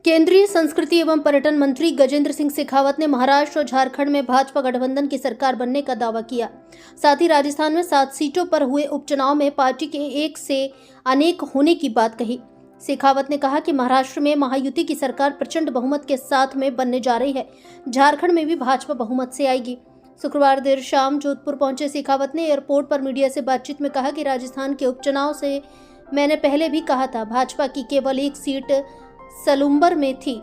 केंद्रीय संस्कृति एवं पर्यटन मंत्री गजेंद्र सिंह शेखावत ने महाराष्ट्र और झारखंड में भाजपा गठबंधन की सरकार बनने का दावा किया। साथ ही राजस्थान में 7 सीटों पर हुए उपचुनाव में पार्टी के एक से अनेक होने की बात कही। शेखावत ने कहा कि महाराष्ट्र में महायुति की सरकार प्रचंड बहुमत के साथ में बनने जा रही है। झारखंड में भी भाजपा बहुमत से आएगी। शुक्रवार देर शाम जोधपुर पहुंचे शेखावत ने एयरपोर्ट पर मीडिया से बातचीत में कहा कि राजस्थान के उपचुनाव से मैंने पहले भी कहा था, भाजपा की केवल एक सीट सलुम्बर में थी,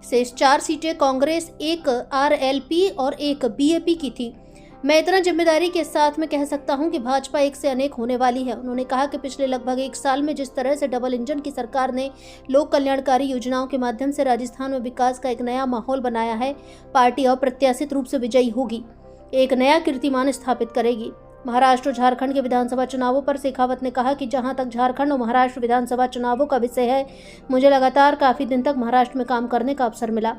शेष 4 सीटें कांग्रेस, एक आरएलपी और एक बीएपी की थी। मैं इतना जिम्मेदारी के साथ में कह सकता हूं कि भाजपा एक से अनेक होने वाली है। उन्होंने कहा कि पिछले लगभग 1 साल में जिस तरह से डबल इंजन की सरकार ने लोक कल्याणकारी योजनाओं के माध्यम से राजस्थान में विकास का एक नया माहौल बनाया है, पार्टी अप्रत्याशित रूप से विजयी होगी, एक नया कीर्तिमान स्थापित करेगी। महाराष्ट्र और झारखंड के विधानसभा चुनावों पर शेखावत ने कहा कि जहां तक झारखंड और महाराष्ट्र विधानसभा चुनावों का विषय है, मुझे लगातार काफी दिन तक महाराष्ट्र में काम करने का अवसर मिला।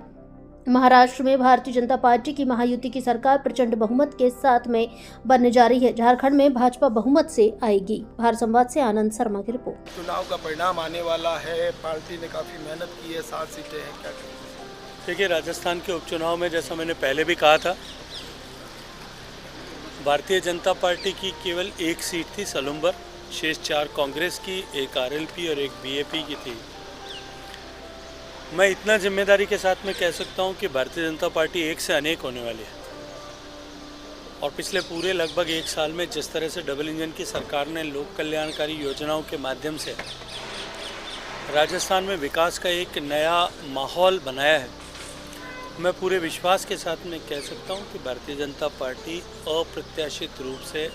महाराष्ट्र में भारतीय जनता पार्टी की महायुति की सरकार प्रचंड बहुमत के साथ में बनने जा रही है। झारखंड में भाजपा बहुमत से आएगी। भारत संवाद से आनंद शर्मा की रिपोर्ट। चुनाव का परिणाम आने वाला है, पार्टी ने काफी मेहनत की है, 7 सीटें हैं, क्या देखिए, राजस्थान के उपचुनाव में जैसा मैंने पहले भी कहा था, भारतीय जनता पार्टी की केवल एक सीट थी सलुम्बर, शेष 4 कांग्रेस की, एक आरएलपी और एक बीएपी की थी। मैं इतना जिम्मेदारी के साथ में कह सकता हूं कि भारतीय जनता पार्टी एक से अनेक होने वाली है। और पिछले पूरे लगभग 1 साल में जिस तरह से डबल इंजन की सरकार ने लोक कल्याणकारी योजनाओं के माध्यम से राजस्थान में विकास का एक नया माहौल बनाया है, मैं पूरे विश्वास के साथ में कह सकता हूं कि भारतीय जनता पार्टी अप्रत्याशित रूप से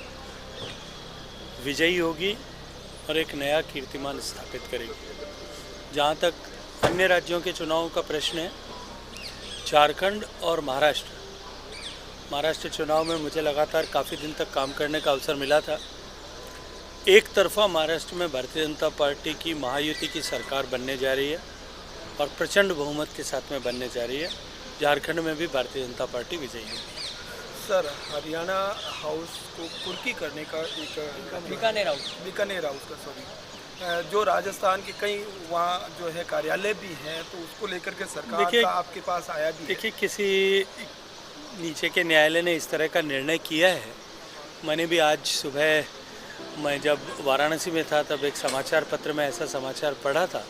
विजयी होगी और एक नया कीर्तिमान स्थापित करेगी। जहां तक अन्य राज्यों के चुनावों का प्रश्न है, झारखंड और महाराष्ट्र चुनाव में मुझे लगातार काफ़ी दिन तक काम करने का अवसर मिला था। एक तरफा महाराष्ट्र में भारतीय जनता पार्टी की महायुति की सरकार बनने जा रही है और प्रचंड बहुमत के साथ में बनने जा रही है। झारखंड में भी भारतीय जनता पार्टी विजयी होगी। सर, हरियाणा हाउस को कुर्की करने का एक बीकानेर हाउस का सॉरी, जो राजस्थान के कई वहाँ जो है कार्यालय भी हैं, तो उसको लेकर के सरकार का आपके पास आया भी है। देखिए, किसी नीचे के न्यायालय ने इस तरह का निर्णय किया है। मैंने भी आज सुबह, मैं जब वाराणसी में था, तब एक समाचार पत्र में ऐसा समाचार पढ़ा था।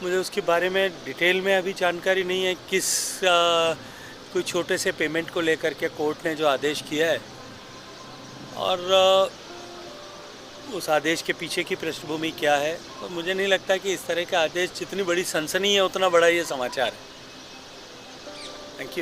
मुझे उसके बारे में डिटेल में अभी जानकारी नहीं है, कोई छोटे से पेमेंट को लेकर के कोर्ट ने जो आदेश किया है, और उस आदेश के पीछे की पृष्ठभूमि क्या है, तो मुझे नहीं लगता कि इस तरह का आदेश, जितनी बड़ी सनसनी है उतना बड़ा ये समाचार है। Thank you.